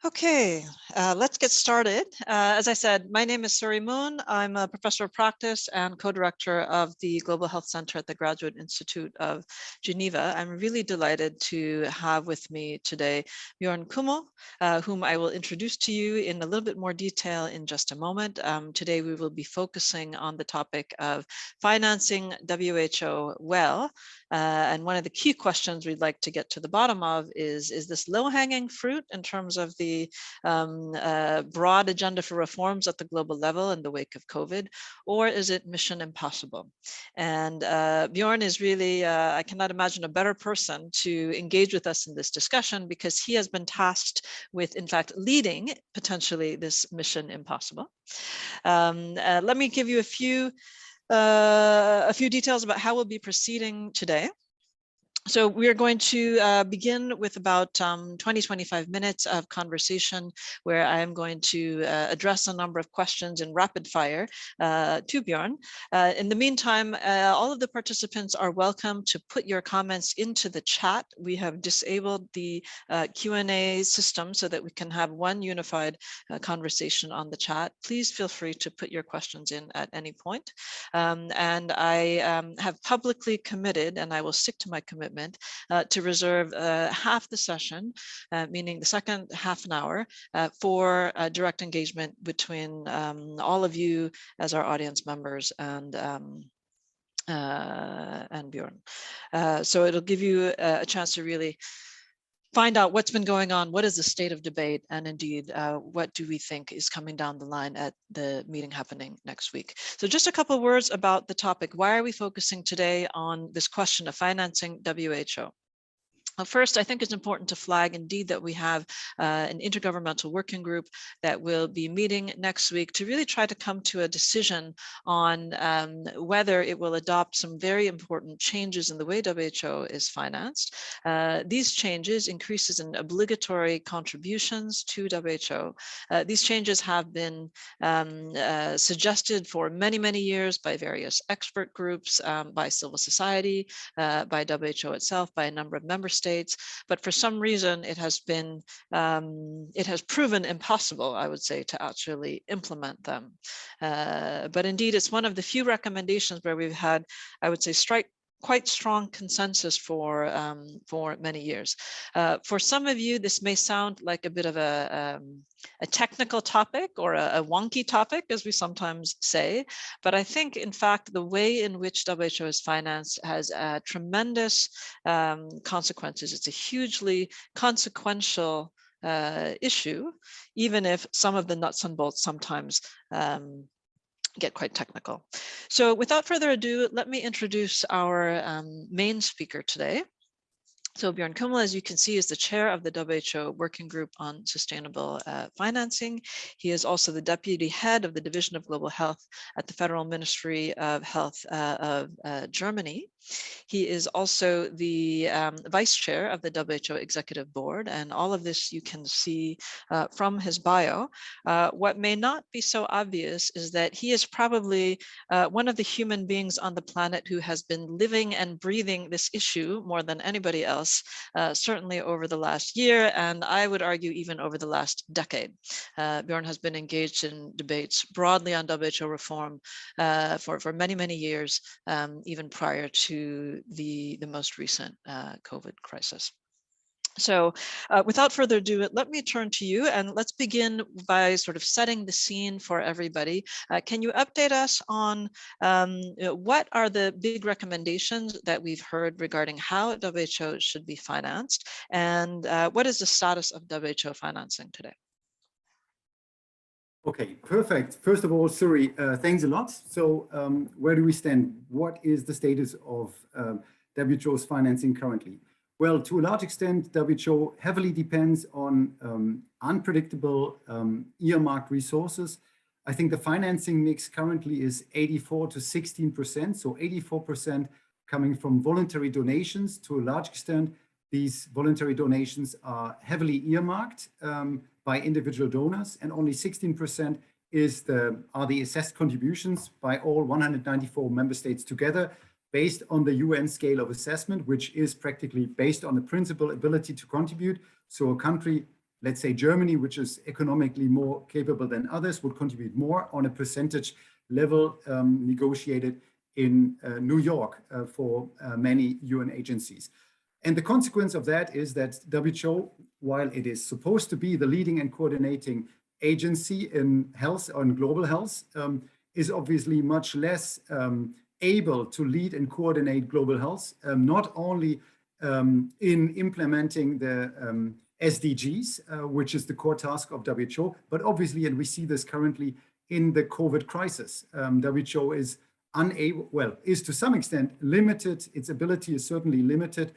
Okay, let's get started. As I said, my name is Suri Moon. I'm a professor of practice and co-director of the Global Health Center at the Graduate Institute of Geneva. I'm really delighted to have with me today Björn Kümmel, whom I will introduce to you in a little bit more detail in just a moment. Today we will be focusing on the topic of financing WHO well. And one of the key questions we'd like to get to the bottom of is this low-hanging fruit in terms of the broad agenda for reforms at the global level in the wake of COVID, or is it mission impossible? And Björn is really, I cannot imagine a better person to engage with us in this discussion, because he has been tasked with, in fact, leading potentially this mission impossible. Let me give you a few details about how we'll be proceeding today. So we are going to begin with about 20-25 minutes of conversation where I am going to address a number of questions in rapid fire to Björn. In the meantime, all of the participants are welcome to put your comments into the chat. We have disabled the Q&A system so that we can have one unified conversation on the chat. Please feel free to put your questions in at any point. And I have publicly committed, and I will stick to my commitment, to reserve half the session, meaning the second half an hour, for direct engagement between all of you as our audience members and Björn. So it'll give you a chance to really find out what's been going on, what is the state of debate, and indeed, what do we think is coming down the line at the meeting happening next week. So just a couple of words about the topic. Why are we focusing today on this question of financing WHO? First, I think it's important to flag indeed that we have an intergovernmental working group that will be meeting next week to really try to come to a decision on whether it will adopt some very important changes in the way WHO is financed. These changes, increases in obligatory contributions to WHO. These changes have been suggested for many, many years by various expert groups, by civil society, by WHO itself, by a number of member states, but for some reason it has proven impossible, I would say, to actually implement them. But indeed, it's one of the few recommendations where we've had, I would say, quite strong consensus for many years. For some of you, this may sound like a bit of a technical topic or a wonky topic, as we sometimes say, but I think, in fact, the way in which WHO is financed has tremendous consequences. It's a hugely consequential issue, even if some of the nuts and bolts sometimes get quite technical. So without further ado, let me introduce our main speaker today. So Björn Kümmel, as you can see, is the chair of the WHO Working Group on Sustainable Financing. He is also the deputy head of the Division of Global Health at the Federal Ministry of Health of Germany. He is also the vice chair of the WHO Executive Board, and all of this you can see from his bio. What may not be so obvious is that he is probably one of the human beings on the planet who has been living and breathing this issue more than anybody else, certainly over the last year, and I would argue even over the last decade. Björn has been engaged in debates broadly on WHO reform for many, many years, even prior to the most recent COVID crisis. So without further ado, let me turn to you, and let's begin by sort of setting the scene for everybody. Can you update us on what are the big recommendations that we've heard regarding how WHO should be financed, and what is the status of WHO financing today? Okay, perfect. First of all, Suri, thanks a lot. So where do we stand? What is the status of WHO's financing currently? Well, to a large extent, WHO heavily depends on unpredictable earmarked resources. I think the financing mix currently is 84 to 16%. So 84% coming from voluntary donations. To a large extent, these voluntary donations are heavily earmarked by individual donors, and only 16% are the assessed contributions by all 194 member states together, based on the UN scale of assessment, which is practically based on the principal ability to contribute. So a country let's say Germany, which is economically more capable than others, would contribute more on a percentage level negotiated in New York for many UN agencies. And the consequence of that is that WHO, while it is supposed to be the leading and coordinating agency in health, on global health, is obviously much less able to lead and coordinate global health, not only in implementing the SDGs, which is the core task of WHO, but obviously, and we see this currently in the COVID crisis, WHO is unable, well, is to some extent limited, its ability is certainly limited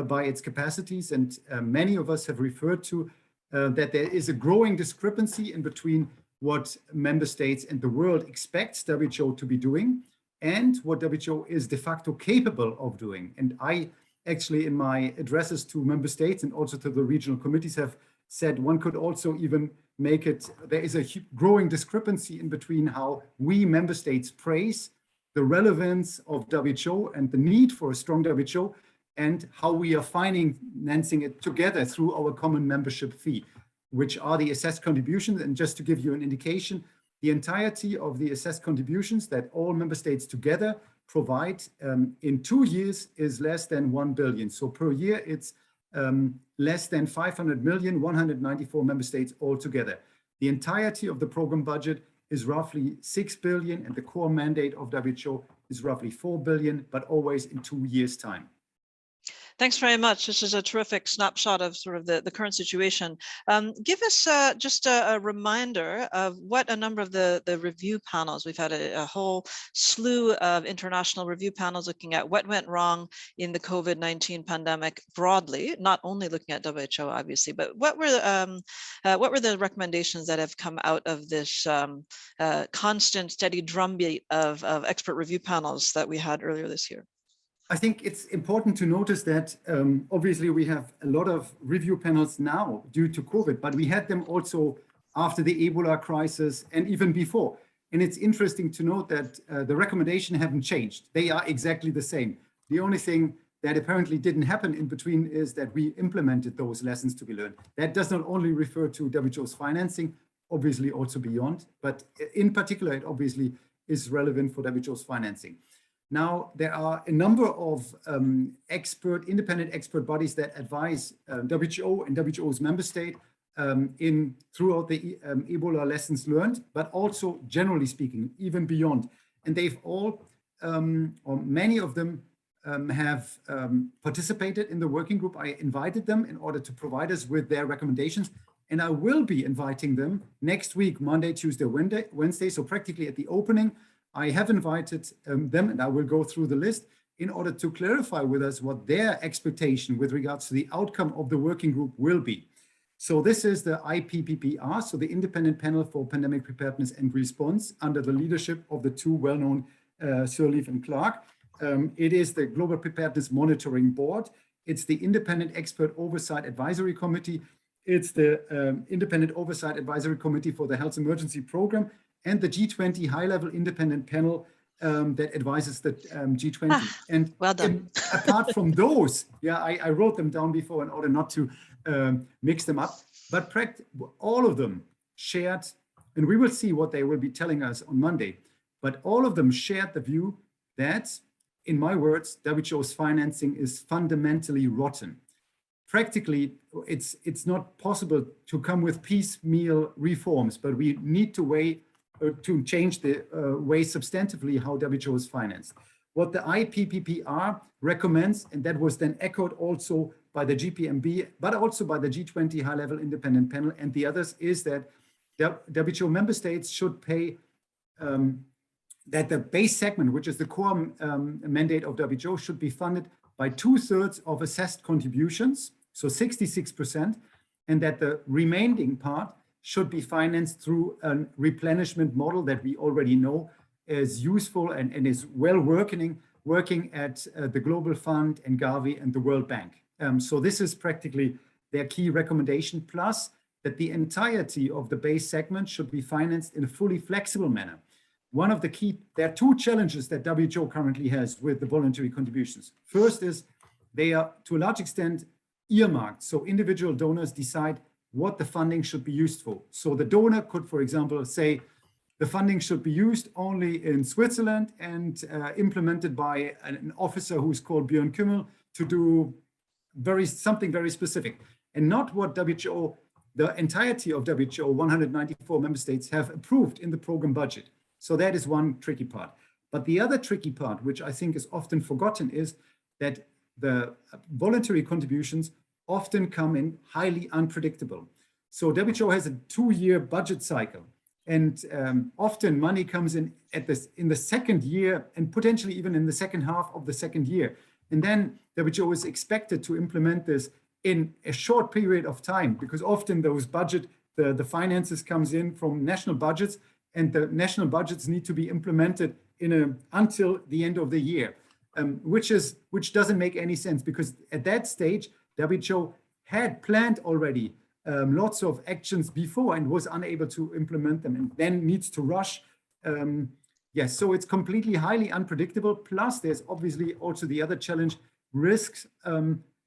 by its capacities, and many of us have referred to that there is a growing discrepancy in between what member states and the world expects WHO to be doing and what WHO is de facto capable of doing. And I actually, in my addresses to member states and also to the regional committees, have said one could also even make it, there is a growing discrepancy in between how we member states praise the relevance of WHO and the need for a strong WHO and how we are financing it together through our common membership fee, which are the assessed contributions. And just to give you an indication, the entirety of the assessed contributions that all member states together provide in 2 years is less than 1 billion. So per year, it's less than 500 million, 194 member states altogether. The entirety of the program budget is roughly 6 billion, and the core mandate of WHO is roughly 4 billion, but always in 2 years' time. Thanks very much. This is a terrific snapshot of sort of the current situation. Give us just a reminder of what a number of the review panels, we've had a whole slew of international review panels looking at what went wrong in the COVID-19 pandemic broadly, not only looking at WHO, obviously, but what were the recommendations that have come out of this constant, steady drumbeat of expert review panels that we had earlier this year? I think it's important to notice that obviously we have a lot of review panels now due to COVID, but we had them also after the Ebola crisis and even before. And it's interesting to note that the recommendation haven't changed. They are exactly the same. The only thing that apparently didn't happen in between is that we implemented those lessons to be learned. That does not only refer to WHO's financing, obviously also beyond, but in particular, it obviously is relevant for WHO's financing. Now, there are a number of independent expert bodies that advise WHO and WHO's member state throughout the Ebola lessons learned, but also generally speaking, even beyond. And they've all, or many of them have participated in the working group. I invited them in order to provide us with their recommendations. And I will be inviting them next week, Monday, Tuesday, Wednesday. So practically at the opening, I have invited them, and I will go through the list in order to clarify with us what their expectation with regards to the outcome of the working group will be. So this is the IPPPR, so the Independent Panel for Pandemic Preparedness and Response, under the leadership of the two well-known Sirleaf and Clark. It is the Global Preparedness Monitoring Board. It's the Independent Expert Oversight Advisory Committee. It's the Independent Oversight Advisory Committee for the Health Emergency Program, and the G20 high-level independent panel that advises the G20. And well done. Apart from those, yeah, I wrote them down before in order not to mix them up, but all of them shared, and we will see what they will be telling us on Monday, but all of them shared the view that, in my words, WHO's financing is fundamentally rotten. Practically, it's not possible to come with piecemeal reforms, but we need to change the way substantively how WHO is financed. What the IPPPR recommends, and that was then echoed also by the GPMB, but also by the G20 high-level independent panel and the others, is that WHO member states should pay, that the base segment, which is the core mandate of WHO, should be funded by 2/3 of assessed contributions, so 66%, and that the remaining part should be financed through a replenishment model that we already know is useful and is well working at the Global Fund and Gavi and the World Bank. So this is practically their key recommendation, plus that the entirety of the base segment should be financed in a fully flexible manner. There are two challenges that WHO currently has with the voluntary contributions. First is they are to a large extent earmarked. So individual donors decide what the funding should be used for. So the donor could, for example, say the funding should be used only in Switzerland and implemented by an officer who's called Björn Kümmel to do something very specific, and not what WHO, the entirety of WHO, 194 member states have approved in the program budget. So that is one tricky part. But the other tricky part, which I think is often forgotten, is that the voluntary contributions often come in highly unpredictable. So WHO has a 2-year budget cycle, and often money comes in in the second year and potentially even in the second half of the second year. And then WHO is expected to implement this in a short period of time, because often those the finances comes in from national budgets, and the national budgets need to be implemented until the end of the year, which doesn't make any sense, because at that stage, WHO had planned already lots of actions before and was unable to implement them, and then needs to rush. Yes, so it's completely highly unpredictable. Plus, there's obviously also the other challenge, risks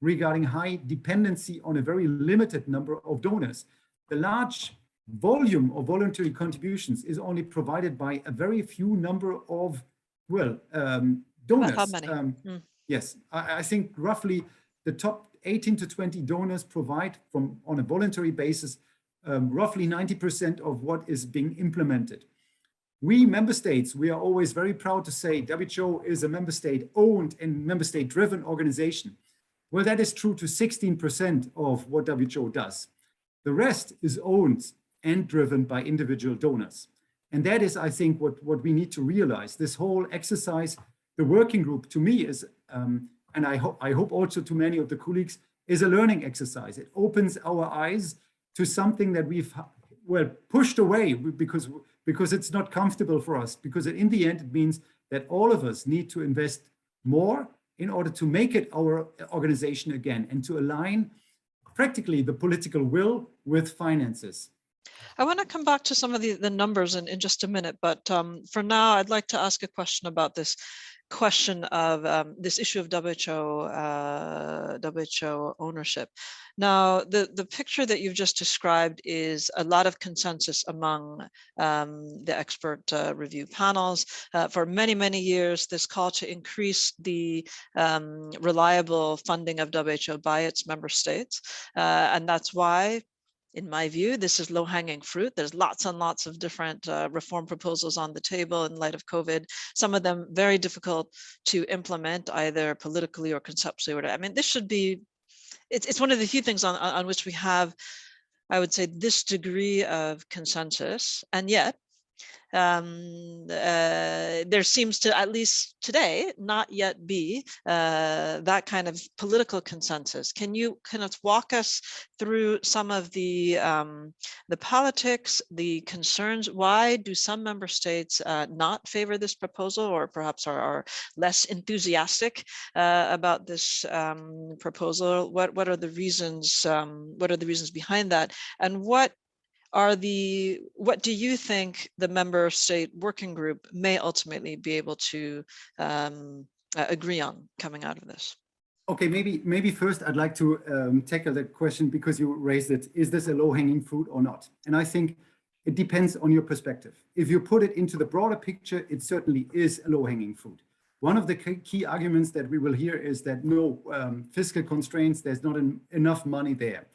regarding high dependency on a very limited number of donors. The large volume of voluntary contributions is only provided by a very few number of, donors. How many? Yes, I think roughly the top 18 to 20 donors provide on a voluntary basis, roughly 90% of what is being implemented. We member states, we are always very proud to say WHO is a member state owned and member state driven organization. Well, that is true to 16% of what WHO does. The rest is owned and driven by individual donors. And that is, I think, what we need to realize. This whole exercise, the working group, to me is, and I hope also to many of the colleagues, is a learning exercise. It opens our eyes to something that we've pushed away because it's not comfortable for us, because in the end, it means that all of us need to invest more in order to make it our organization again, and to align practically the political will with finances. I want to come back to some of the numbers in just a minute, but for now, I'd like to ask a question about this question of this issue of WHO ownership. Now, the picture that you've just described is a lot of consensus among the expert review panels. For many, many years, this call to increase the reliable funding of WHO by its member states. And that's why, in my view, this is low-hanging fruit. There's lots and lots of different reform proposals on the table in light of COVID, some of them very difficult to implement either politically or conceptually. I mean, this should be, it's one of the few things on which we have, I would say, this degree of consensus. And yet, there seems to, at least today, not yet be that kind of political consensus. Can you kind of walk us through some of the politics, the concerns? Why do some member states not favor this proposal, or perhaps are less enthusiastic about this proposal? What are the reasons? What are the reasons behind that? And what do you think the member state working group may ultimately be able to agree on coming out of this? Okay, maybe first I'd like to tackle the question, because you raised it. Is this a low-hanging fruit or not? And I think it depends on your perspective. If you put it into the broader picture, it certainly is a low-hanging fruit. One of the key arguments that we will hear is that no, fiscal constraints, there's not enough money there.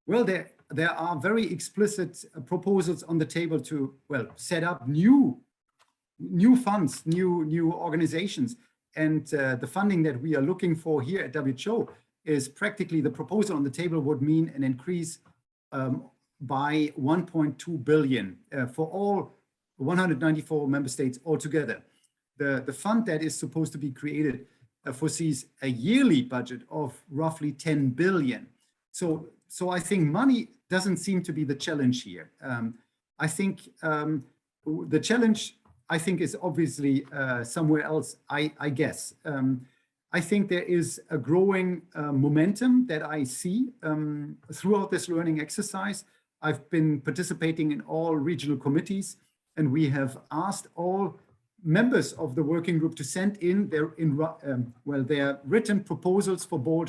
Well, there are very explicit proposals on the table to, set up new funds, new organizations. And the funding that we are looking for here at WHO is practically, the proposal on the table would mean an increase by 1.2 billion for all 194 member states altogether. The fund that is supposed to be created foresees a yearly budget of roughly 10 billion. So I think money doesn't seem to be the challenge here. I think the challenge, is obviously somewhere else, I guess. I think there is a growing momentum that I see throughout this learning exercise. I've been participating in all regional committees, and we have asked all members of the working group to send in their written proposals for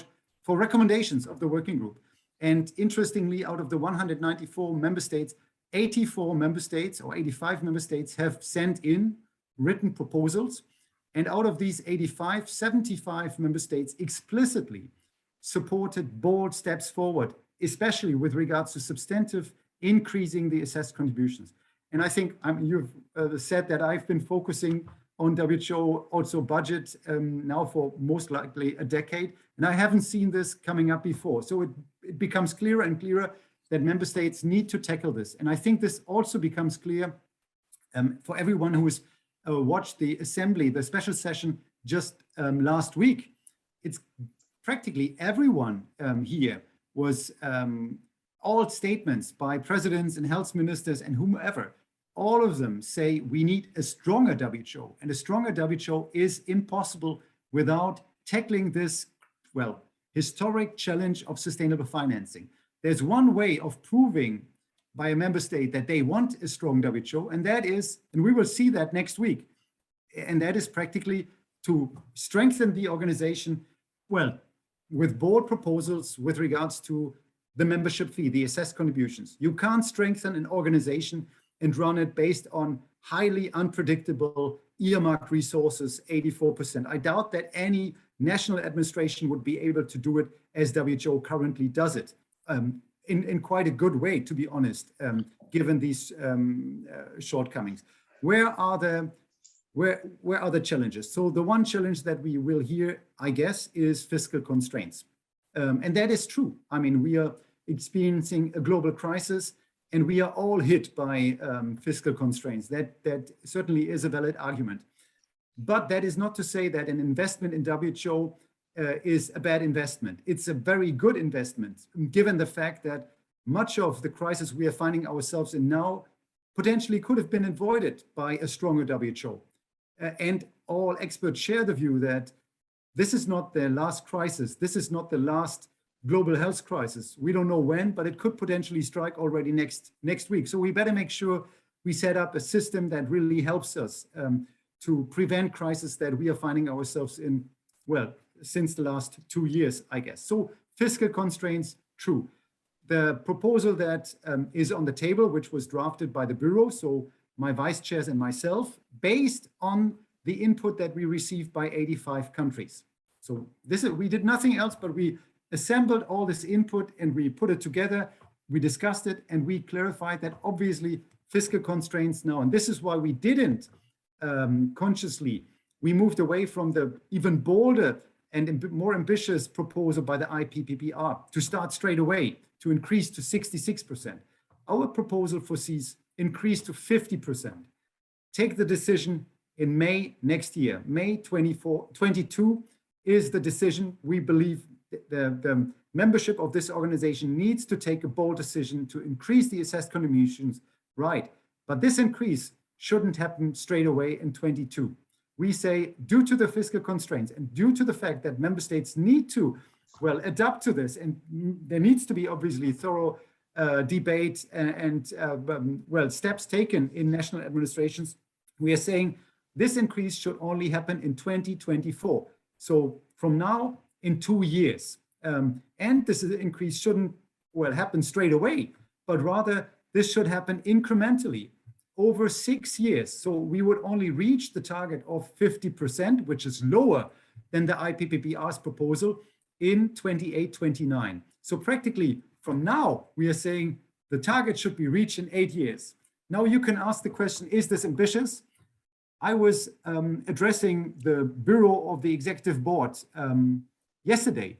recommendations of the working group. And interestingly, out of the 194 member states, 84 member states or 85 member states have sent in written proposals. And out of these 85, 75 member states explicitly supported bold steps forward, especially with regards to substantive increasing the assessed contributions. And I think you've said that I've been focusing on WHO also budget now for most likely a decade, and I haven't seen this coming up before. So it becomes clearer and clearer that member states need to tackle this. And I think this also becomes clear for everyone who has watched the assembly, the special session just last week. It's practically everyone here was all statements by presidents and health ministers and whomever, all of them say we need a stronger WHO, and a stronger WHO is impossible without tackling this, well, historic challenge of sustainable financing. There's one way of proving by a member state that they want a strong WHO, and that is, and we will see that next week, and that is practically to strengthen the organization, well, with board proposals with regards to the membership fee, the assessed contributions. You can't strengthen an organization and run it based on highly unpredictable earmarked resources, 84%. I doubt that any national administration would be able to do it as WHO currently does it, in quite a good way, to be honest, given these shortcomings. Where are the challenges? So the one challenge that we will hear, I guess, is fiscal constraints. And that is true. I mean, we are experiencing a global crisis, and we are all hit by fiscal constraints. That certainly is a valid argument. But that is not to say that an investment in WHO is a bad investment. It's a very good investment, given the fact that much of the crisis we are finding ourselves in now potentially could have been avoided by a stronger WHO. And all experts share the view that this is not the last crisis. This is not the last global health crisis. We don't know when, but it could potentially strike already next week. So we better make sure we set up a system that really helps us to prevent crises that we are finding ourselves in, well, since the last 2 years, I guess. So fiscal constraints, true. The proposal that is on the table, which was drafted by the Bureau, so my vice chairs and myself, based on the input that we received by 85 countries. So we did nothing else, but we assembled all this input and we put it together, we discussed it, and we clarified that obviously fiscal constraints now, and this is why we didn't consciously, we moved away from the even bolder and more ambitious proposal by the IPPPR to start straight away, to increase to 66%. Our proposal foresees increase to 50%. Take the decision in May next year. May 22 is the decision. We believe the membership of this organization needs to take a bold decision to increase the assessed contributions, right? But this increase shouldn't happen straight away in 22. We say, due to the fiscal constraints and due to the fact that member states need to, well, adapt to this, and there needs to be obviously thorough debate and well, steps taken in national administrations, we are saying this increase should only happen in 2024. So from now in 2 years. And this increase shouldn't, well, happen straight away, but rather this should happen incrementally over 6 years. So we would only reach the target of 50%, which is lower than the IPPPR's proposal in 28-29. So practically from now, we are saying the target should be reached in 8 years. Now you can ask the question, is this ambitious? I was addressing the Bureau of the Executive Board yesterday,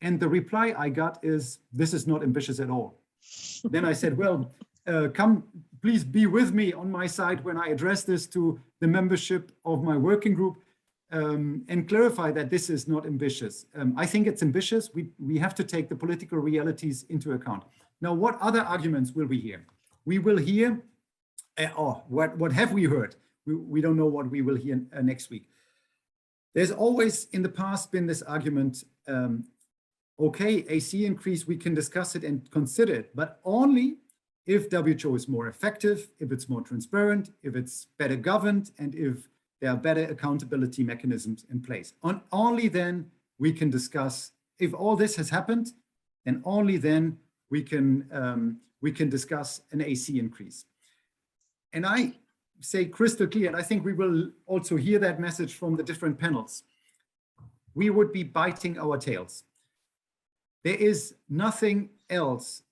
and the reply I got is, this is not ambitious at all. Then I said, well, come, please be with me on my side when I address this to the membership of my working group and clarify that this is not ambitious. I think it's ambitious. We have to take the political realities into account. Now, what other arguments will we hear? We will hear, what have we heard? We don't know what we will hear next week. There's always in the past been this argument, okay, AC increase, we can discuss it and consider it, but only if WHO is more effective, if it's more transparent, if it's better governed, and if there are better accountability mechanisms in place. Only then we can discuss. If all this has happened, then only then we can discuss an AC increase. And I say crystal clear, and I think we will also hear that message from the different panels. We would be biting our tails. There is nothing else.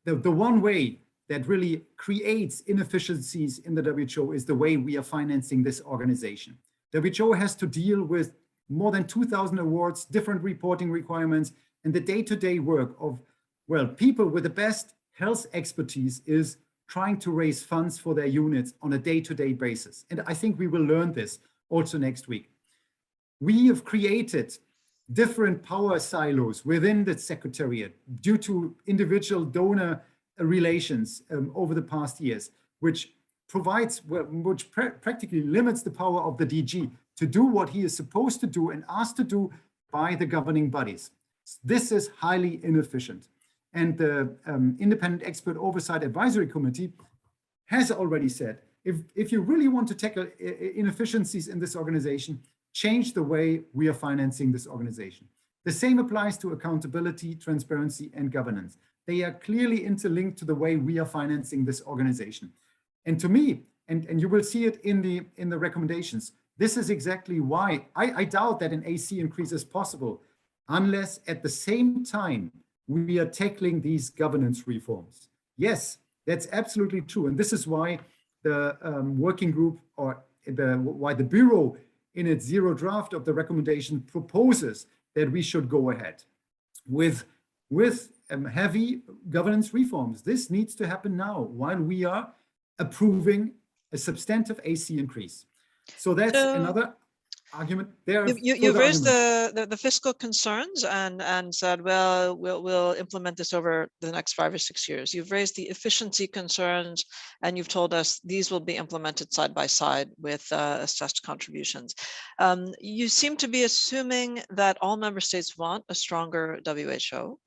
The one way that really creates inefficiencies in the WHO is the way we are financing this organization. WHO has to deal with more than 2,000 awards, different reporting requirements, and the day-to-day work of, well, people with the best health expertise is trying to raise funds for their units on a day-to-day basis. And I think we will learn this also next week. We have created different power silos within the Secretariat due to individual donor relations over the past years, which provides, practically limits the power of the DG to do what he is supposed to do and asked to do by the governing bodies. This is highly inefficient. And the Independent Expert Oversight Advisory Committee has already said, if you really want to tackle inefficiencies in this organization, change the way we are financing this organization. The same applies to accountability, transparency, and governance. They are clearly interlinked to the way we are financing this organization. And to me, and you will see it in the recommendations, this is exactly why I doubt that an AC increase is possible unless at the same time we are tackling these governance reforms. Yes, that's absolutely true. And this is why the working group or why the Bureau in its zero draft of the recommendation proposes that we should go ahead with heavy governance reforms. This needs to happen now while we are approving a substantive AC increase. So that's another argument. You've raised the fiscal concerns and said, well, we'll implement this over the next 5 or 6 years. You've raised the efficiency concerns, and you've told us these will be implemented side by side with assessed contributions. You seem to be assuming that all member states want a stronger WHO.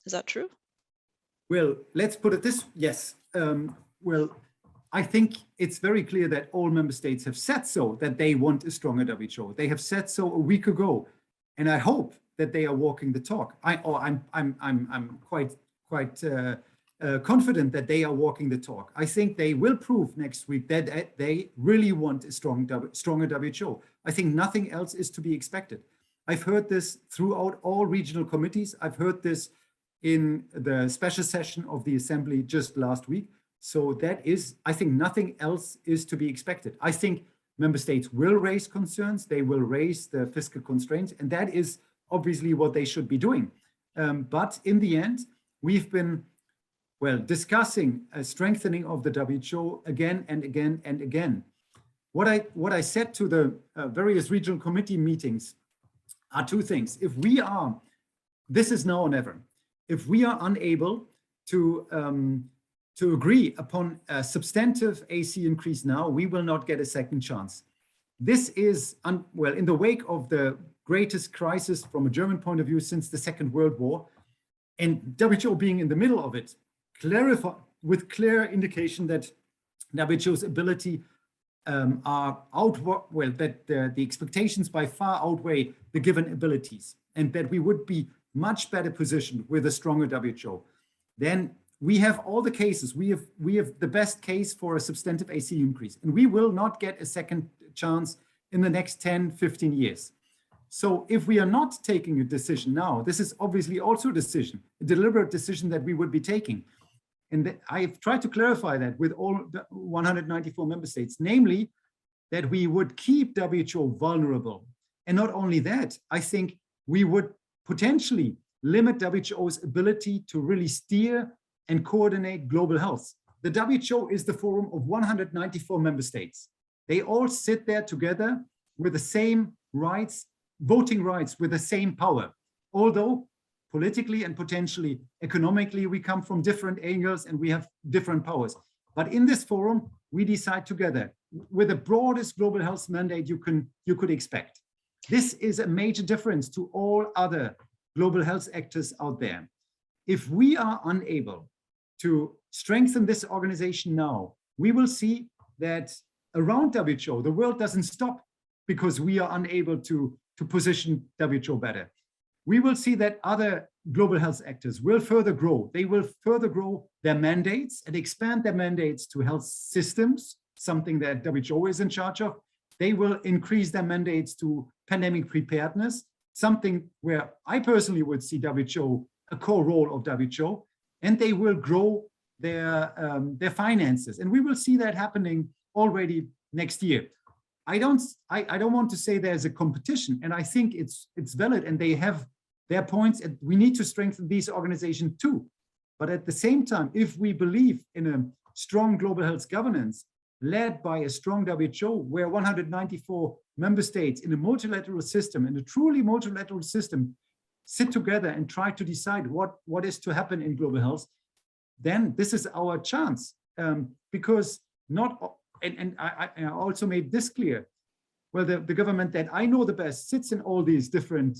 Is that true? Well, let's put it this, yes. Well, I think it's very clear that all member states have said so, that they want a stronger WHO. They have said so a week ago, and I hope that they are walking the talk. I'm quite confident that they are walking the talk. I think they will prove next week that they really want a stronger WHO. I think nothing else is to be expected. I've heard this throughout all regional committees. I've heard this in the special session of the Assembly just last week. So that is, I think nothing else is to be expected. I think member states will raise concerns. They will raise the fiscal constraints, and that is obviously what they should be doing. But in the end, we've been, well, discussing a strengthening of the WHO again and again and again. What I said to the various regional committee meetings are two things. If we are, this is now or never, if we are unable to agree upon a substantive AC increase now, we will not get a second chance. This is, well, in the wake of the greatest crisis from a German point of view since the Second World War, and WHO being in the middle of it, with clear indication that WHO's ability that the expectations by far outweigh the given abilities, and that we would be much better positioned with a stronger WHO. Then we have all the cases. We have the best case for a substantive AC increase, and we will not get a second chance in the next 10, 15 years. So if we are not taking a decision now, this is obviously also a decision, a deliberate decision that we would be taking. And I've tried to clarify that with all the 194 member states, namely that we would keep WHO vulnerable. And not only that, I think we would potentially limit WHO's ability to really steer and coordinate global health. The WHO is the forum of 194 member states. They all sit there together with the same rights, voting rights, with the same power. Although politically and potentially economically, we come from different angles and we have different powers. But in this forum, we decide together with the broadest global health mandate you could expect. This is a major difference to all other global health actors out there. If we are unable to strengthen this organization now, we will see that around WHO, the world doesn't stop because we are unable to position WHO better. we will see that other global health actors will further grow. They will further grow their mandates and expand their mandates to health systems, something that WHO is in charge of. They will increase their mandates to pandemic preparedness, something where I personally would see WHO, a core role of WHO, and they will grow their finances. And we will see that happening already next year. I don't want to say there's a competition, and I think it's valid, and they have their points, and we need to strengthen these organizations too. But at the same time, if we believe in a strong global health governance led by a strong WHO, where 194 member states in a multilateral system, in a truly multilateral system, sit together and try to decide what is to happen in global health, then this is our chance. Because not, and I also made this clear, well, the government that I know the best sits in all these different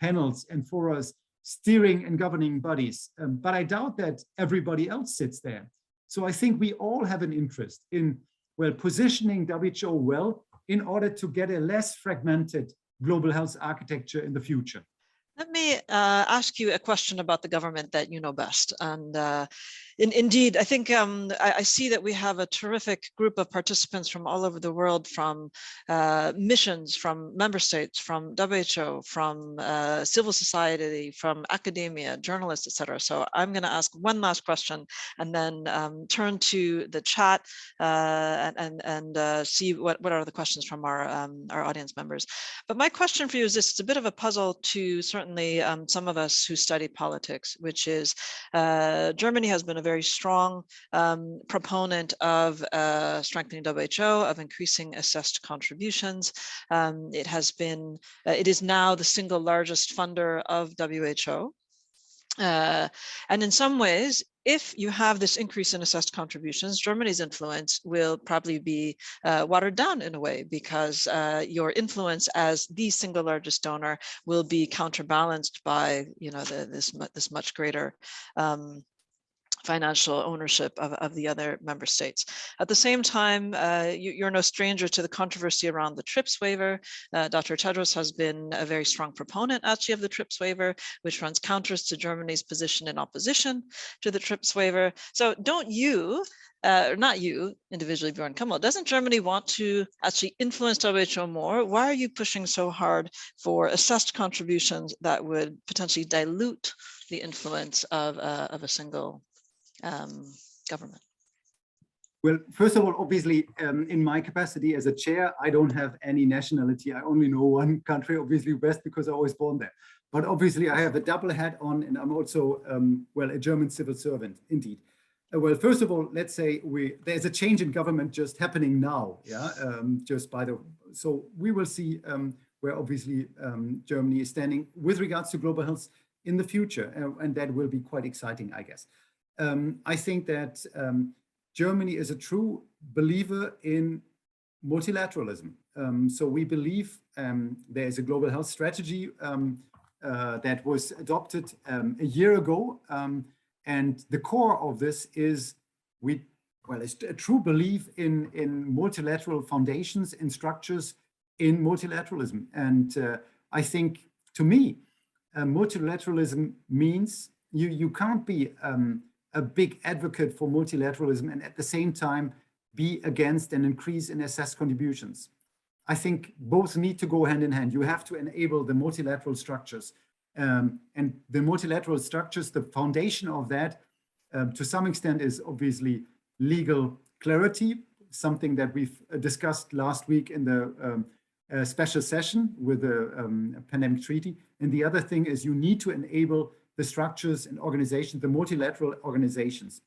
panels and forums, steering and governing bodies, but I doubt that everybody else sits there. So I think we all have an interest in, well, positioning WHO well in order to get a less fragmented global health architecture in the future. Let me ask you a question about the government that you know best. And indeed, I think I see that we have a terrific group of participants from all over the world, from missions, from member states, from WHO, from civil society, from academia, journalists, etc. So I'm going to ask one last question and then turn to the chat and see what are the questions from our audience members. But my question for you is this: it's a bit of a puzzle to certainly some of us who study politics, which is Germany has been a very strong proponent of strengthening WHO, of increasing assessed contributions. It is now the single largest funder of WHO. And in some ways, if you have this increase in assessed contributions, Germany's influence will probably be watered down in a way, because your influence as the single largest donor will be counterbalanced by, you know, this much greater financial ownership of the other member states. At the same time, you're no stranger to the controversy around the TRIPS waiver. Dr. Tedros has been a very strong proponent actually of the TRIPS waiver, which runs counters to Germany's position in opposition to the TRIPS waiver. So don't you, not you individually, Björn Kümmel, doesn't Germany want to actually influence WHO more? Why are you pushing so hard for assessed contributions that would potentially dilute the influence of a single government? Well, first of all, obviously, in my capacity as a chair, I don't have any nationality. I only know one country, obviously best because I was born there. But obviously, I have a double hat on, and I'm also, well, a German civil servant, indeed. Well, first of all, let's say there's a change in government just happening now, yeah. So we will see where obviously Germany is standing with regards to global health in the future, and that will be quite exciting, I guess. I think that Germany is a true believer in multilateralism. So we believe there is a global health strategy that was adopted a year ago. And the core of this is it's a true belief in multilateral foundations and structures in multilateralism. And I think, to me, multilateralism means you can't be a big advocate for multilateralism and at the same time be against an increase in assessed contributions. I think both need to go hand in hand. You have to enable the multilateral structures. And the multilateral structures, the foundation of that, to some extent, is obviously legal clarity, something that we've discussed last week in the special session with the pandemic treaty. And the other thing is you need to enable the structures and organizations, the multilateral organizations.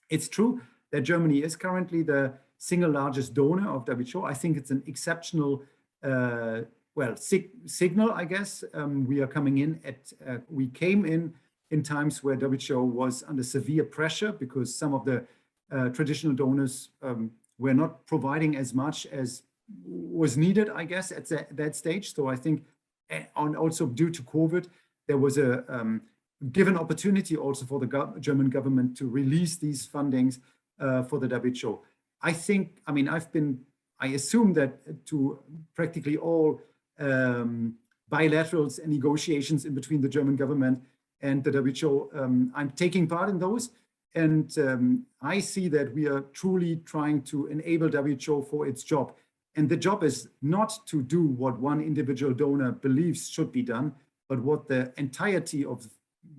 It's true that Germany is currently the single largest donor of WHO. I think it's an exceptional signal, I guess. We are coming in we came in times where WHO was under severe pressure because some of the traditional donors were not providing as much as was needed, I guess, at that stage. So I think, and also due to COVID, there was a given opportunity also for the German government to release these fundings for the WHO. I think, I assume that to practically all bilaterals and negotiations in between the German government and the WHO. I'm taking part in those. And I see that we are truly trying to enable WHO for its job. And the job is not to do what one individual donor believes should be done, but what the entirety of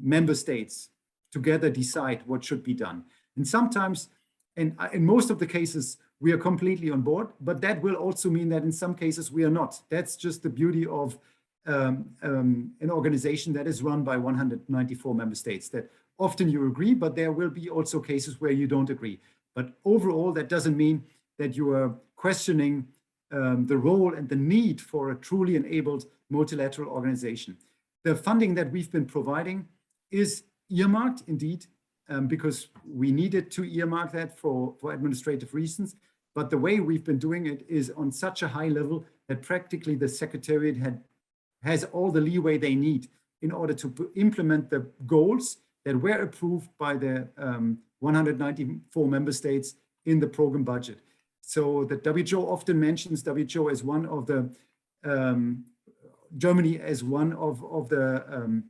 member states together decide what should be done. And sometimes, and in most of the cases, we are completely on board, but that will also mean that in some cases we are not. That's just the beauty of an organization that is run by 194 member states, that often you agree, but there will be also cases where you don't agree. But overall, that doesn't mean that you are questioning the role and the need for a truly enabled multilateral organization. The funding that we've been providing is earmarked indeed, because we needed to earmark that for administrative reasons. But the way we've been doing it is on such a high level that practically the Secretariat has all the leeway they need in order to implement the goals that were approved by the 194 member states in the program budget. So the WHO often mentions WHO as one of the, Germany as one of the,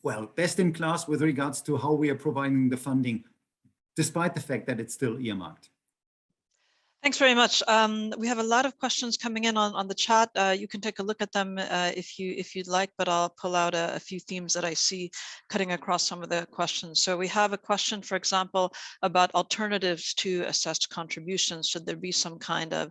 well, best in class with regards to how we are providing the funding, despite the fact that it's still earmarked. Thanks very much. We have a lot of questions coming in on the chat. You can take a look at them if you'd like, but I'll pull out a few themes that I see cutting across some of the questions. So we have a question, for example, about alternatives to assessed contributions. Should there be some kind of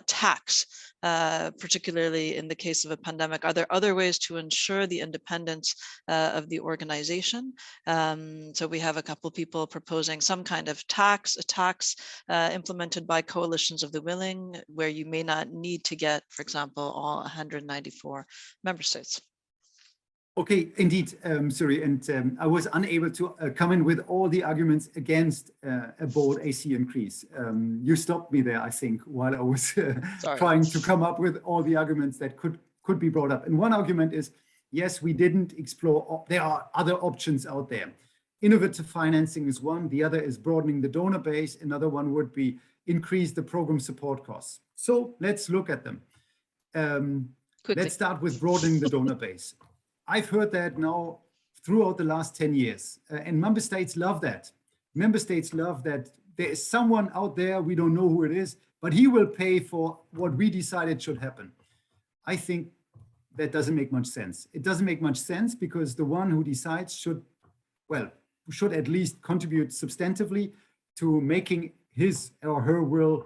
tax, particularly in the case of a pandemic? Are there other ways to ensure the independence of the organization? So we have a couple people proposing some kind of tax, a tax implemented by coalitions of the willing, where you may not need to get, for example, all 194 member states. Okay, indeed, Suri, and I was unable to come in with all the arguments against a bold AC increase. You stopped me there, I think, while I was trying to come up with all the arguments that could be brought up. And one argument is, yes, we didn't explore, there are other options out there. Innovative financing is one, the other is broadening the donor base, another one would be increase the program support costs. So let's look at them. Let's start with broadening the donor base. I've heard that now throughout the last 10 years, and member states love that. Member states love that there is someone out there, we don't know who it is, but he will pay for what we decided should happen. I think that doesn't make much sense. It doesn't make much sense because the one who decides should at least contribute substantively to making his or her will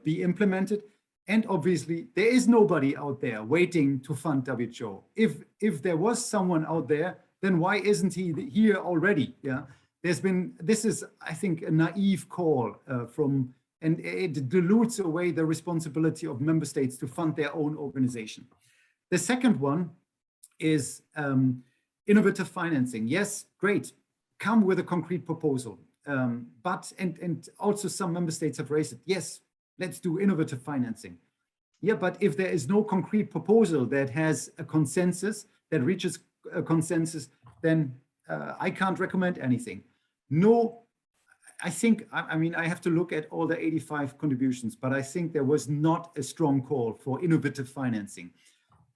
be implemented. And obviously, there is nobody out there waiting to fund WHO. If there was someone out there, then why isn't he here already? Yeah, this is, I think, a naive call and it dilutes away the responsibility of member states to fund their own organization. The second one is innovative financing. Yes, great, come with a concrete proposal. But also some member states have raised it. Yes, let's do innovative financing. Yeah, but if there is no concrete proposal that has a consensus, that reaches a consensus, then I can't recommend anything. No, I think, I mean, I have to look at all the 85 contributions, but I think there was not a strong call for innovative financing.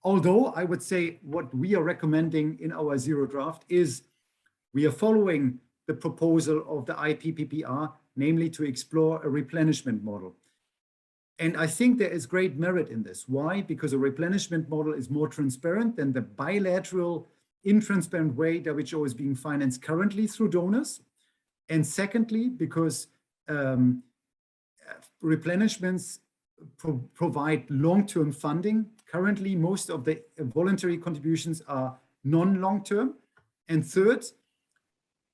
Although I would say what we are recommending in our zero draft is we are following the proposal of the IPPPR, namely to explore a replenishment model. And I think there is great merit in this. Why? Because a replenishment model is more transparent than the bilateral, intransparent way WHO is being financed currently through donors. And secondly, because replenishments provide long-term funding. Currently, most of the voluntary contributions are non-long-term. And third,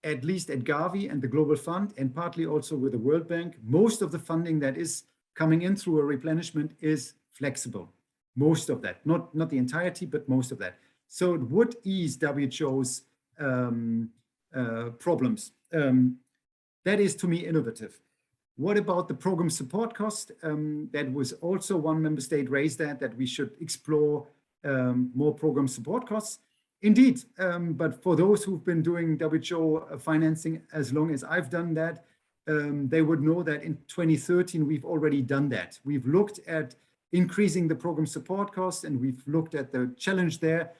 at least at Gavi and the Global Fund, and partly also with the World Bank, most of the funding that is coming in through a replenishment is flexible. Most of that, not the entirety, but most of that. So it would ease WHO's problems. That is, to me, innovative. What about the program support cost? That was also one member state raised that we should explore more program support costs. Indeed, but for those who've been doing WHO financing as long as I've done that, they would know that in 2013, we've already done that. We've looked at increasing the program support cost, and we've looked at the challenge there.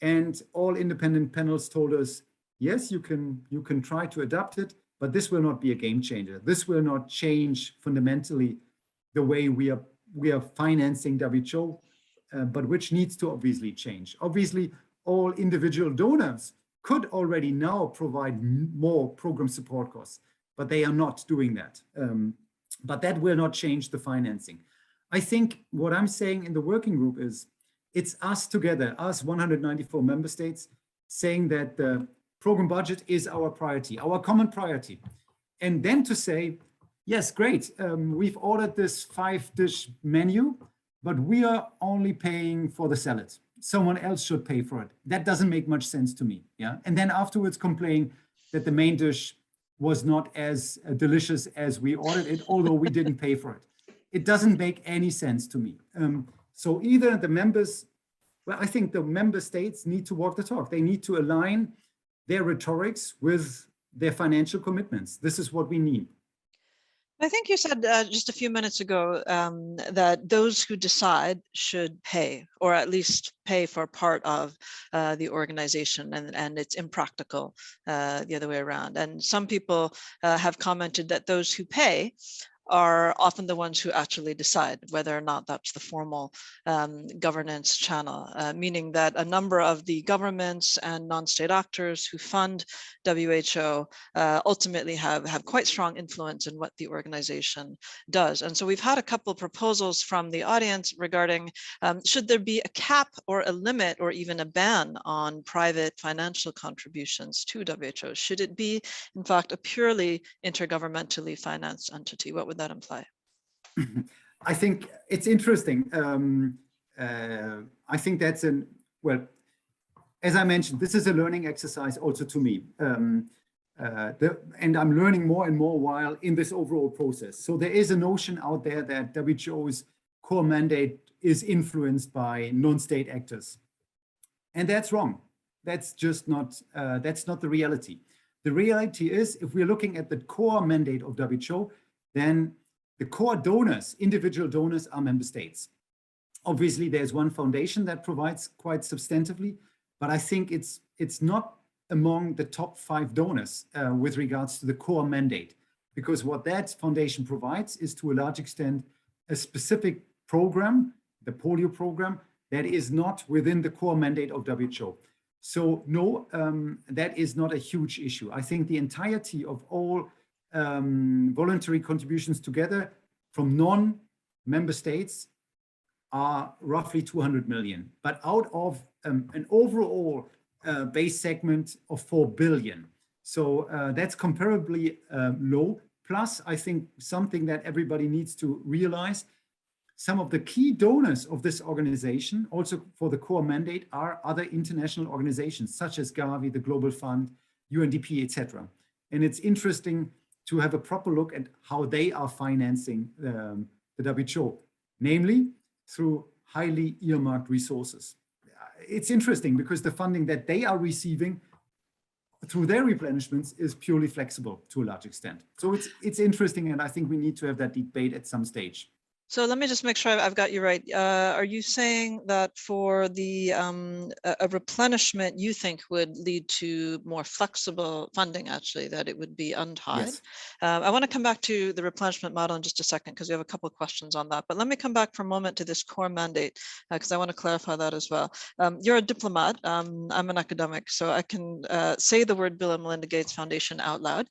And all independent panels told us, yes, you can try to adapt it, but this will not be a game changer. This will not change fundamentally the way we are financing WHO, but which needs to obviously change. Obviously, all individual donors could already now provide more program support costs, but they are not doing that. But that will not change the financing. I think what I'm saying in the working group is it's us together, us 194 member states, saying that the program budget is our priority, our common priority. And then to say, yes, great, we've ordered this 5-dish menu, but we are only paying for the salad. Someone else should pay for it. That doesn't make much sense to me. Yeah. And then afterwards complain that the main dish was not as delicious as we ordered it, although we didn't pay for it. It doesn't make any sense to me. So either the members, well, I think the member states need to walk the talk. They need to align their rhetorics with their financial commitments. This is what we need. I think you said just a few minutes ago that those who decide should pay, or at least pay for part of the organization, and it's impractical the other way around. And some people have commented that those who pay are often the ones who actually decide whether or not that's the formal governance channel, meaning that a number of the governments and non-state actors who fund WHO ultimately have quite strong influence in what the organization does. And so we've had a couple of proposals from the audience regarding should there be a cap or a limit or even a ban on private financial contributions to WHO? Should it be, in fact, a purely intergovernmentally financed entity? What would that imply? I think it's interesting. I think that's well, as I mentioned, this is a learning exercise also to me. And I'm learning more and more while in this overall process. So there is a notion out there that WHO's core mandate is influenced by non-state actors. And that's wrong. That's just not, that's not the reality. The reality is, if we're looking at the core mandate of WHO, then the core donors, individual donors, are member states. Obviously, there's one foundation that provides quite substantively, but I think it's not among the top 5 donors with regards to the core mandate, because what that foundation provides is, to a large extent, a specific program, the polio program, that is not within the core mandate of WHO. So no, that is not a huge issue. I think the entirety of all voluntary contributions together from non-member states are roughly 200 million, but out of an overall base segment of 4 billion. So that's comparably low. Plus, I think something that everybody needs to realize, some of the key donors of this organization, also for the core mandate, are other international organizations such as Gavi, the Global Fund, UNDP, etc. And it's interesting to have a proper look at how they are financing the WHO, namely through highly earmarked resources. It's interesting because the funding that they are receiving through their replenishments is purely flexible to a large extent. So it's interesting, and I think we need to have that debate at some stage. So let me just make sure I've got you right. Are you saying that for the a replenishment you think would lead to more flexible funding, actually, that it would be untied? Yes. I want to come back to the replenishment model in just a second, because we have a couple of questions on that. But let me come back for a moment to this core mandate, because I want to clarify that as well. You're a diplomat. I'm an academic, so I can say the word Bill and Melinda Gates Foundation out loud.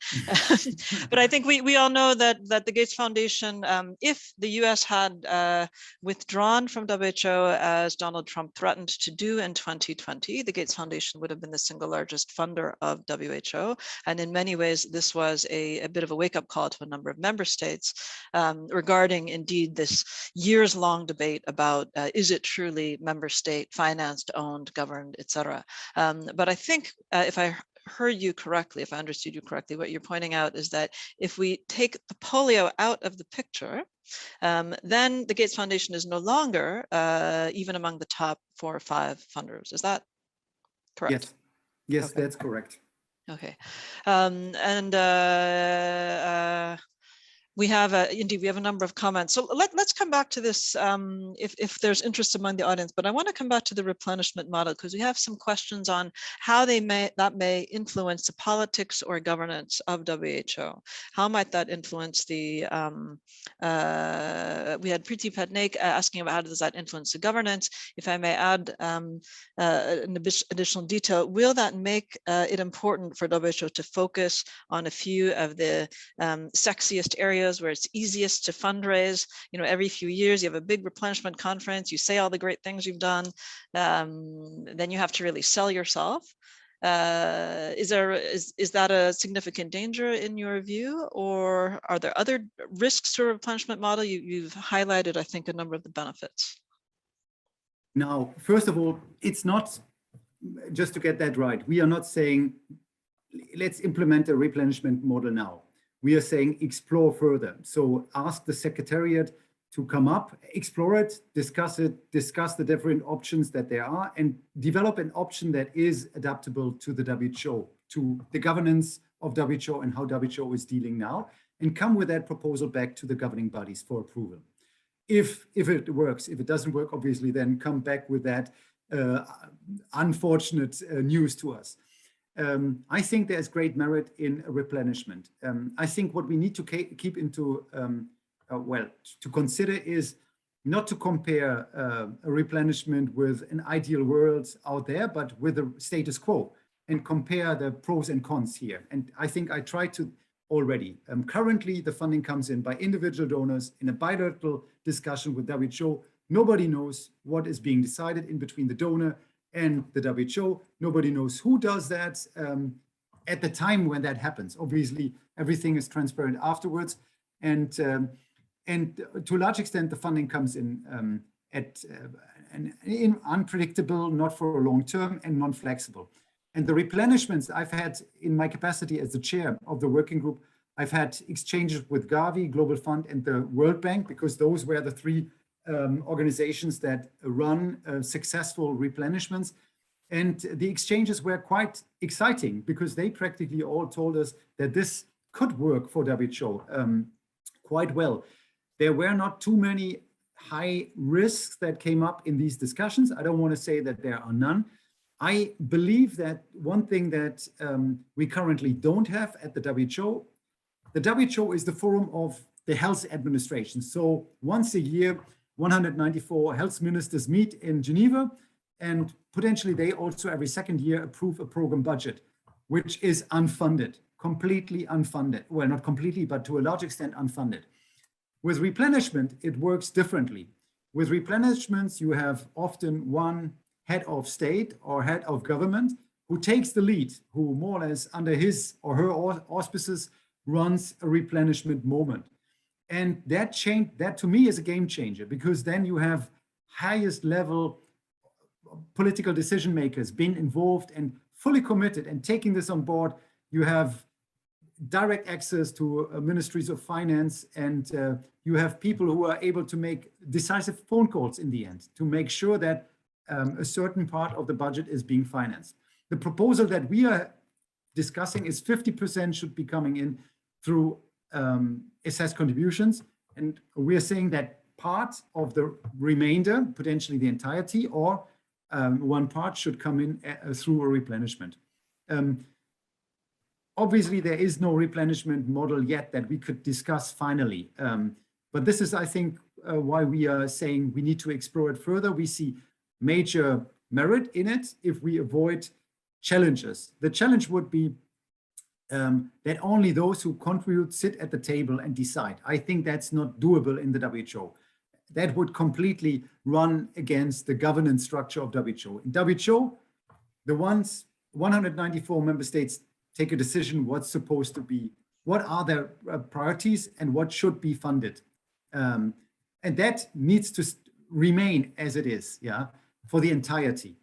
But I think we all know that the Gates Foundation, if the US had withdrawn from WHO as Donald Trump threatened to do in 2020, the Gates Foundation would have been the single largest funder of WHO. And in many ways, this was a bit of a wake-up call to a number of member states regarding, indeed, this years-long debate about is it truly member state financed, owned, governed, etc. But I think if I heard you correctly, if I understood you correctly, what you're pointing out is that if we take the polio out of the picture, then the Gates Foundation is no longer even among the top 4 or 5 funders. Is that correct? Yes, okay. That's correct. Okay. We have indeed, we have a number of comments. So let's come back to this if there's interest among the audience, but I want to come back to the replenishment model because we have some questions on how that may influence the politics or governance of WHO. How might that influence the, we had Preeti Patnaik asking about how does that influence the governance? If I may add an additional detail, will that make it important for WHO to focus on a few of the sexiest areas where it's easiest to fundraise? Every few years you have a big replenishment conference, you say all the great things you've done, then you have to really sell yourself. Is that a significant danger in your view, or are there other risks to a replenishment model? You've highlighted, I think, a number of the benefits. Now, first of all, it's not, just to get that right, we are not saying let's implement a replenishment model now. We are saying explore further. So ask the Secretariat to come up, explore it, discuss the different options that there are, and develop an option that is adaptable to the WHO, to the governance of WHO and how WHO is dealing now, and come with that proposal back to the governing bodies for approval. If it works, if it doesn't work, obviously, then come back with that unfortunate news to us. I think there's great merit in replenishment. I think what we need to keep into, to consider is not to compare a replenishment with an ideal world out there, but with the status quo, and compare the pros and cons here. And I think I tried to already. Currently, the funding comes in by individual donors in a bilateral discussion with WHO. Nobody knows what is being decided in between the donor and the WHO. Nobody knows who does that at the time when that happens. Obviously, everything is transparent afterwards. And to a large extent, the funding comes in unpredictable, not for a long term, and non-flexible. And the replenishments I've had in my capacity as the chair of the working group, I've had exchanges with Gavi, Global Fund, and the World Bank, because those were the three organizations that run successful replenishments. And the exchanges were quite exciting because they practically all told us that this could work for WHO quite well. There were not too many high risks that came up in these discussions. I don't want to say that there are none. I believe that one thing that we currently don't have at the WHO is the forum of the health administration. So once a year, 194 health ministers meet in Geneva, and potentially they also every second year approve a program budget, which is unfunded, completely unfunded. Well, not completely, but to a large extent unfunded. With replenishment, it works differently. With replenishments, you have often one head of state or head of government who takes the lead, who more or less under his or her auspices runs a replenishment moment. And that to me is a game changer, because then you have highest level political decision makers being involved and fully committed and taking this on board. You have direct access to ministries of finance, and you have people who are able to make decisive phone calls in the end to make sure that a certain part of the budget is being financed. The proposal that we are discussing is 50% should be coming in through assessed contributions. And we are saying that part of the remainder, potentially the entirety, or one part should come in through a replenishment. Obviously, there is no replenishment model yet that we could discuss finally. But this is, I think, why we are saying we need to explore it further. We see major merit in it if we avoid challenges. The challenge would be that only those who contribute sit at the table and decide. I think that's not doable in the WHO. That would completely run against the governance structure of WHO. In WHO, the 194 member states take a decision what's supposed to be, what are their priorities and what should be funded. And that needs to remain as it is, for the entirety.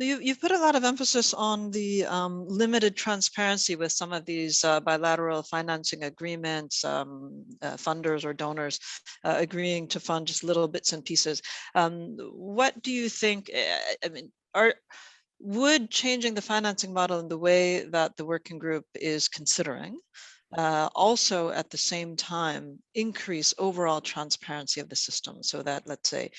You've put a lot of emphasis on the limited transparency with some of these bilateral financing agreements, funders or donors agreeing to fund just little bits and pieces. What do you think, would changing the financing model in the way that the working group is considering also at the same time increase overall transparency of the system, so that, let's say,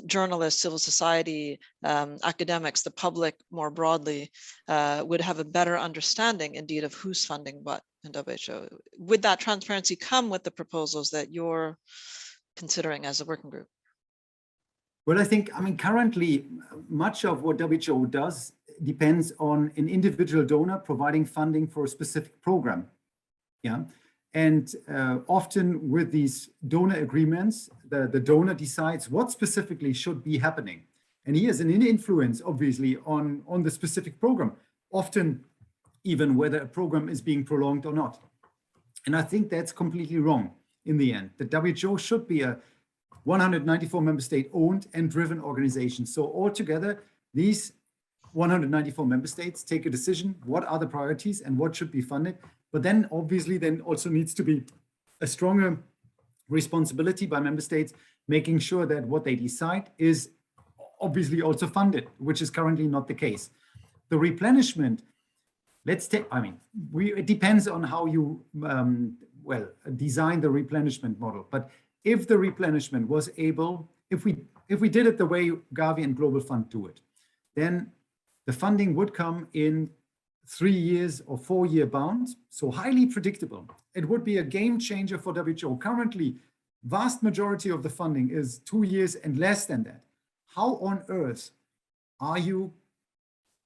journalists, civil society, academics, the public more broadly would have a better understanding indeed of who's funding what in WHO. Would that transparency come with the proposals that you're considering as a working group? Well, I mean, currently, much of what WHO does depends on an individual donor providing funding for a specific program. Yeah. And often with these donor agreements, the donor decides what specifically should be happening. And he has an influence, obviously, on the specific program, often even whether a program is being prolonged or not. And I think that's completely wrong in the end. The WHO should be a 194 member state owned and driven organization. So altogether, these 194 member states take a decision, what are the priorities and what should be funded. But then obviously then also needs to be a stronger responsibility by member states, making sure that what they decide is obviously also funded, which is currently not the case. The replenishment, it depends on how you design the replenishment model. But if the replenishment was able, if we did it the way Gavi and Global Fund do it, then the funding would come in 3 years or 4-year bounds, so highly predictable. It would be a game changer for WHO. Currently, vast majority of the funding is 2 years and less than that. How on earth are you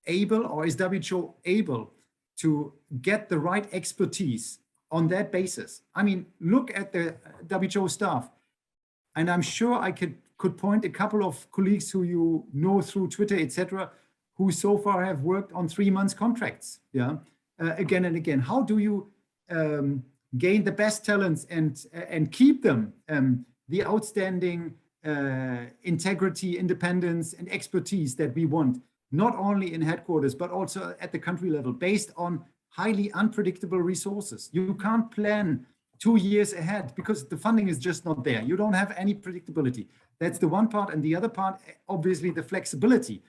able, or is WHO able to get the right expertise on that basis? I mean, look at the WHO staff, and I'm sure I could point a couple of colleagues who you know through Twitter, etc., who so far have worked on 3 months contracts, again and again. How do you gain the best talents and keep them, the outstanding integrity, independence, and expertise that we want, not only in headquarters, but also at the country level, based on highly unpredictable resources? You can't plan 2 years ahead because the funding is just not there. You don't have any predictability. That's the one part. And the other part, obviously, the flexibility.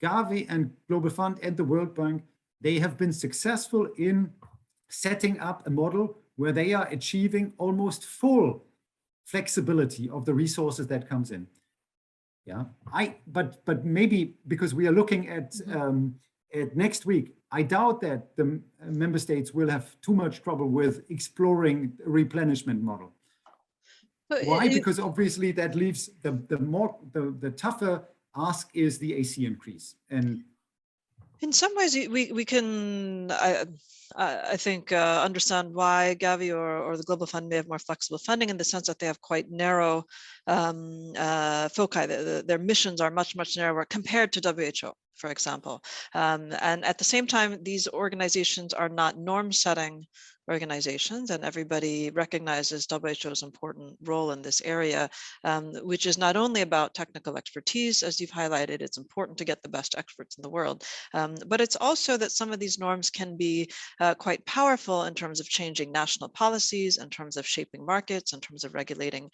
Gavi and Global Fund and the World Bank, they have been successful in setting up a model where they are achieving almost full flexibility of the resources that comes in. Yeah, but maybe because we are looking at next week, I doubt that the member states will have too much trouble with exploring a replenishment model. Why? Because obviously that leaves the tougher ask is the AC increase. And in some ways we can, I think, understand why Gavi or the Global Fund may have more flexible funding, in the sense that they have quite narrow foci. Their missions are much narrower compared to WHO, for example. And at the same time, these organizations are not norm-setting organizations, and everybody recognizes WHO's important role in this area, which is not only about technical expertise, as you've highlighted. It's important to get the best experts in the world, but it's also that some of these norms can be quite powerful in terms of changing national policies, in terms of shaping markets, in terms of regulating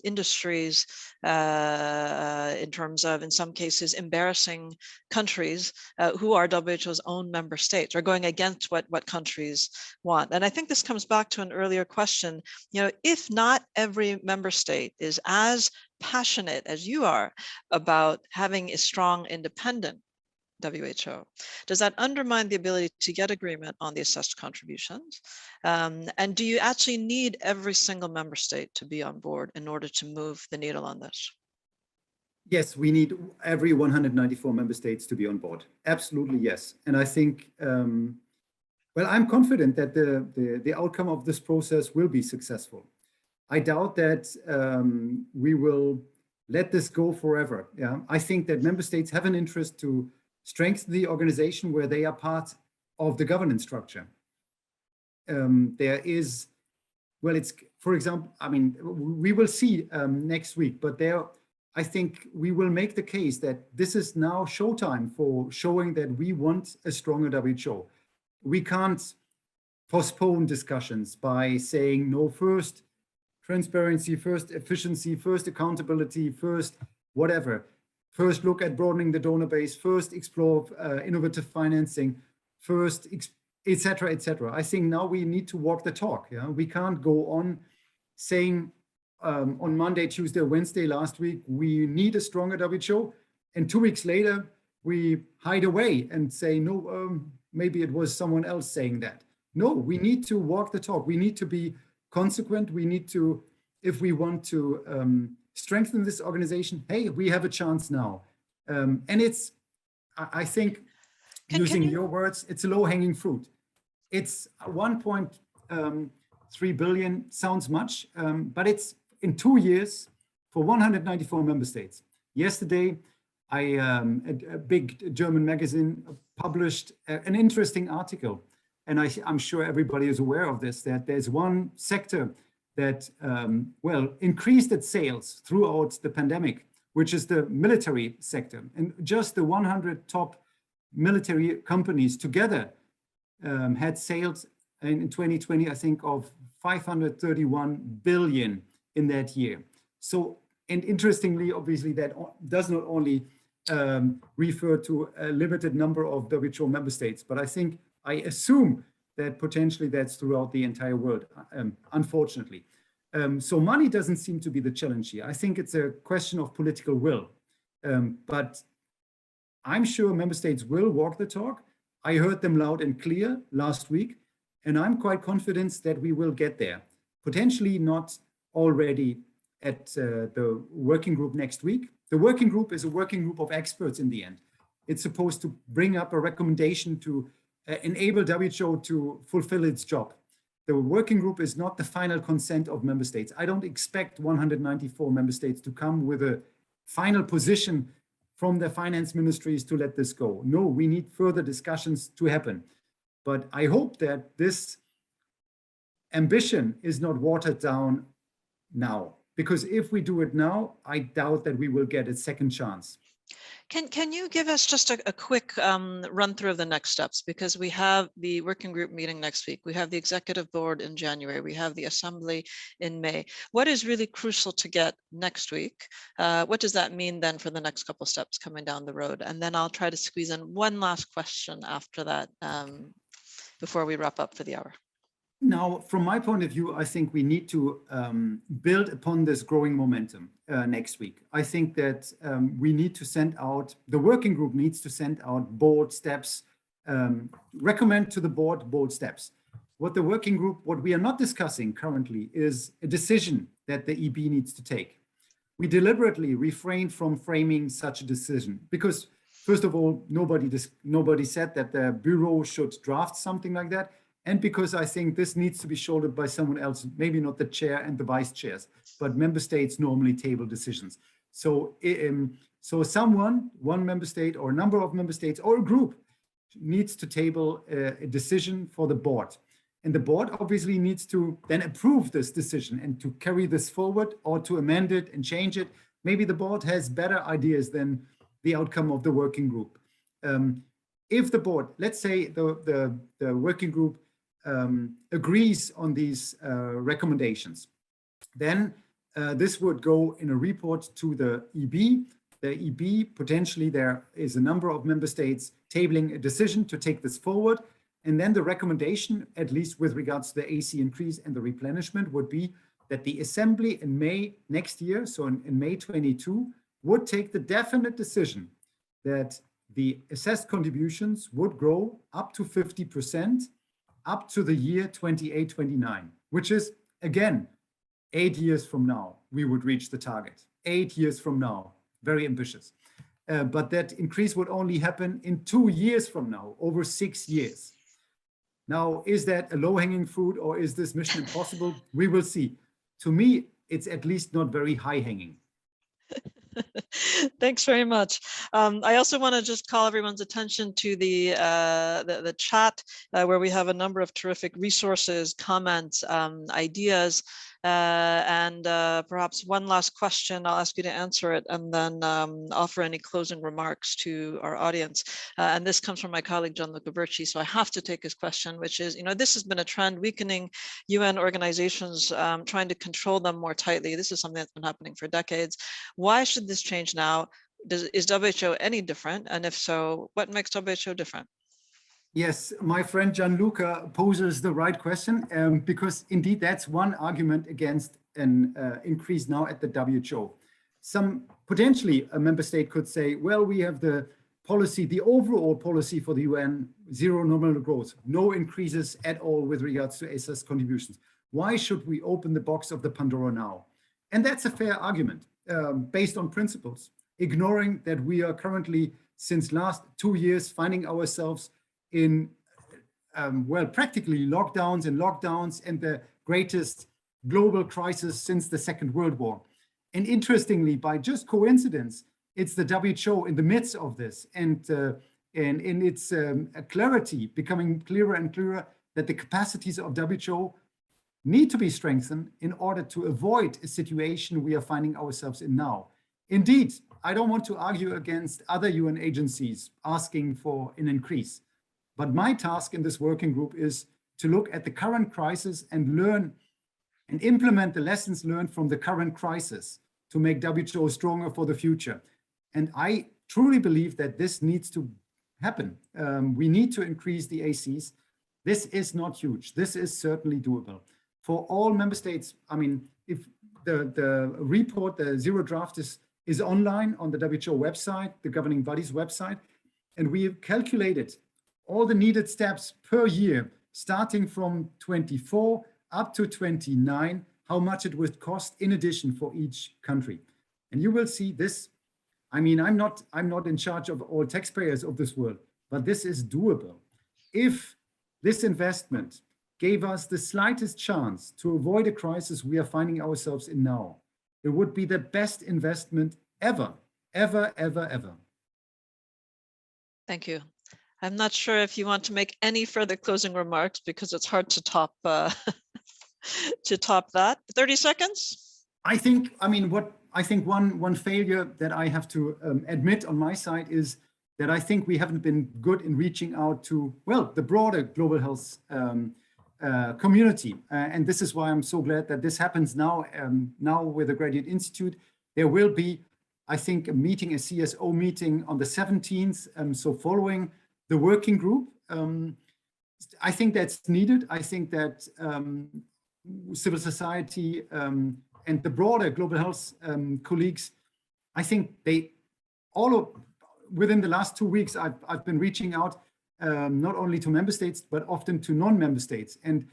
industries, in terms of, in some cases, embarrassing countries who are WHO's own member states, or going against what countries want. And I think this comes back to an earlier question. If not every member state is as passionate as you are about having a strong, independent WHO, does that undermine the ability to get agreement on the assessed contributions? And do you actually need every single member state to be on board in order to move the needle on this? Yes, we need every 194 member states to be on board. Absolutely, yes. And I think, well, I'm confident that the outcome of this process will be successful. I doubt that we will let this go forever. Yeah, I think that member states have an interest to strengthen the organization where they are part of the governance structure. There is, well, it's, for example, I mean, we will see next week, but I think we will make the case that this is now showtime for showing that we want a stronger WHO. We can't postpone discussions by saying, no, first transparency, first efficiency, first accountability, first whatever. First look at broadening the donor base, first explore innovative financing, first etc., etc. I think now we need to walk the talk. Yeah, we can't go on saying on Monday, Tuesday, Wednesday last week we need a stronger WTO, and 2 weeks later we hide away and say no. Maybe it was someone else saying that. No, we need to walk the talk. We need to be consequent. We need to, if we want to strengthen this organization, hey, we have a chance now. And it's, I think, using your words, it's a low-hanging fruit. It's 1.3 billion, sounds much, but it's in 2 years for 194 member states. Yesterday, a big German magazine published an interesting article, and I'm sure everybody is aware of this, that there's one sector that, well, increased its sales throughout the pandemic, which is the military sector. And just the 100 top military companies together had sales in 2020, I think, of 531 billion in that year. So, and interestingly, obviously, that does not only refer to a limited number of WTO member states, but I assume that potentially that's throughout the entire world, unfortunately. So money doesn't seem to be the challenge here. I think it's a question of political will. But I'm sure member states will walk the talk. I heard them loud and clear last week, and I'm quite confident that we will get there. Potentially not already at the working group next week. The working group is a working group of experts in the end. It's supposed to bring up a recommendation to enable WTO to fulfill its job. The working group is not the final consent of member states. I don't expect 194 member states to come with a final position from their finance ministries to let this go. No, we need further discussions to happen. But I hope that this ambition is not watered down now, because if we do it now, I doubt that we will get a second chance. Can you give us just a quick run through of the next steps? Because we have the working group meeting next week. We have the executive board in January. We have the assembly in May. What is really crucial to get next week? What does that mean then for the next couple of steps coming down the road? And then I'll try to squeeze in one last question after that before we wrap up for the hour. Now, from my point of view, I think we need to build upon this growing momentum next week. I think that we need to send out, the working group needs to send out bold steps, recommend to the board bold steps. What the working group, what we are not discussing currently is a decision that the EB needs to take. We deliberately refrain from framing such a decision because, first of all, nobody said that the bureau should draft something like that. And because I think this needs to be shouldered by someone else, maybe not the chair and the vice chairs, but member states normally table decisions. So, one member state or a number of member states or a group needs to table a decision for the board. And the board obviously needs to then approve this decision and to carry this forward or to amend it and change it. Maybe the board has better ideas than the outcome of the working group. If the board, let's say the working group agrees on these recommendations, then this would go in a report to the EB. The EB, potentially there is a number of member states tabling a decision to take this forward. And then the recommendation, at least with regards to the AC increase and the replenishment, would be that the assembly in May next year, so in May 22, would take the definite decision that the assessed contributions would grow up to 50% up to the year 28-29, which is, again, 8 years from now, we would reach the target. 8 years from now, very ambitious. But that increase would only happen in 2 years from now, over 6 years. Now, is that a low-hanging fruit or is this mission impossible? We will see. To me, it's at least not very high-hanging. Thanks very much. I also want to just call everyone's attention to the chat where we have a number of terrific resources, comments, ideas, and perhaps one last question. I'll ask you to answer it and then offer any closing remarks to our audience. And this comes from my colleague, Gianluca Berci. So I have to take his question, which is, this has been a trend, weakening UN organizations, trying to control them more tightly. This is something that's been happening for decades. Why should this change now? Is WHO any different? And if so, what makes WHO different? Yes, my friend Gianluca poses the right question, because indeed that's one argument against an increase now at the WHO. Some potentially a member state could say, well, we have the policy, the overall policy for the UN, zero nominal growth, no increases at all with regards to ASA's contributions. Why should we open the box of the Pandora now? And that's a fair argument based on principles, ignoring that we are currently, since last 2 years, finding ourselves in, well, practically lockdowns and the greatest global crisis since the Second World War. And interestingly, by just coincidence, it's the WHO in the midst of this and in its clarity, becoming clearer and clearer that the capacities of WHO need to be strengthened in order to avoid a situation we are finding ourselves in now. Indeed, I don't want to argue against other UN agencies asking for an increase. But my task in this working group is to look at the current crisis and learn and implement the lessons learned from the current crisis to make WHO stronger for the future. And I truly believe that this needs to happen. We need to increase the ACs. This is not huge. This is certainly doable. For all member states, I mean, if the report, the zero draft is online on the WHO website, the governing body's website, and we have calculated all the needed steps per year, starting from 24 up to 29, how much it would cost in addition for each country. And you will see this. I mean, I'm not in charge of all taxpayers of this world, but this is doable. If this investment gave us the slightest chance to avoid a crisis we are finding ourselves in now, it would be the best investment ever, ever, ever, ever. Thank you. I'm not sure if you want to make any further closing remarks because it's hard to top to top that. 30 seconds. I think one failure that I have to admit on my side is that I think we haven't been good in reaching out to, well, the broader global health community. And this is why I'm so glad that this happens now, now with the Graduate Institute. There will be, I think, a meeting, a CSO meeting on the 17th. So following the working group, I think that's needed. I think that civil society and the broader global health colleagues, I think they within the last 2 weeks, I've been reaching out not only to member states, but often to non-member states. And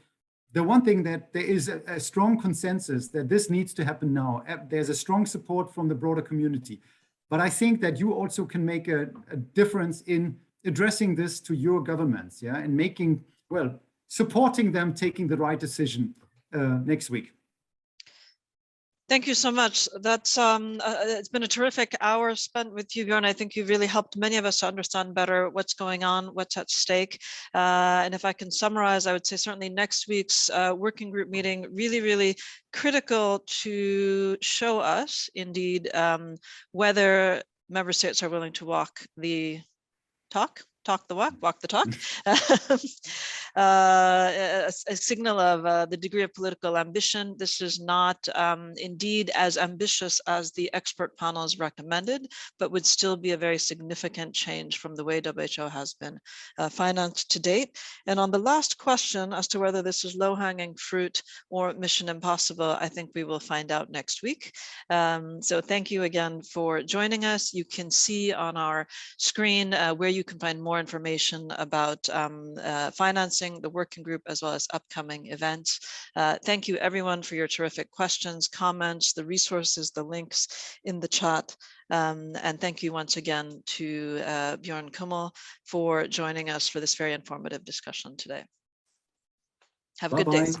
the one thing that there is a strong consensus that this needs to happen now. There's a strong support from the broader community. But I think that you also can make a difference in addressing this to your governments, yeah, and making, well, supporting them taking the right decision next week. Thank you so much. That's it's been a terrific hour spent with you, Björn. I think you really helped many of us to understand better what's going on, what's at stake. And if I can summarize, I would say certainly next week's working group meeting, really, really critical to show us indeed whether member states are willing to walk the talk the walk the talk. A signal of the degree of political ambition. This is not indeed as ambitious as the expert panels recommended, but would still be a very significant change from the way WHO has been financed to date. And on the last question as to whether this is low-hanging fruit or mission impossible, I think we will find out next week. So thank you again for joining us. You can see on our screen where you can find more information about financing the working group as well as upcoming events. Thank you everyone for your terrific questions, comments, the resources, the links in the chat. And thank you once again to Björn Kümmel for joining us for this very informative discussion today. Have a good day.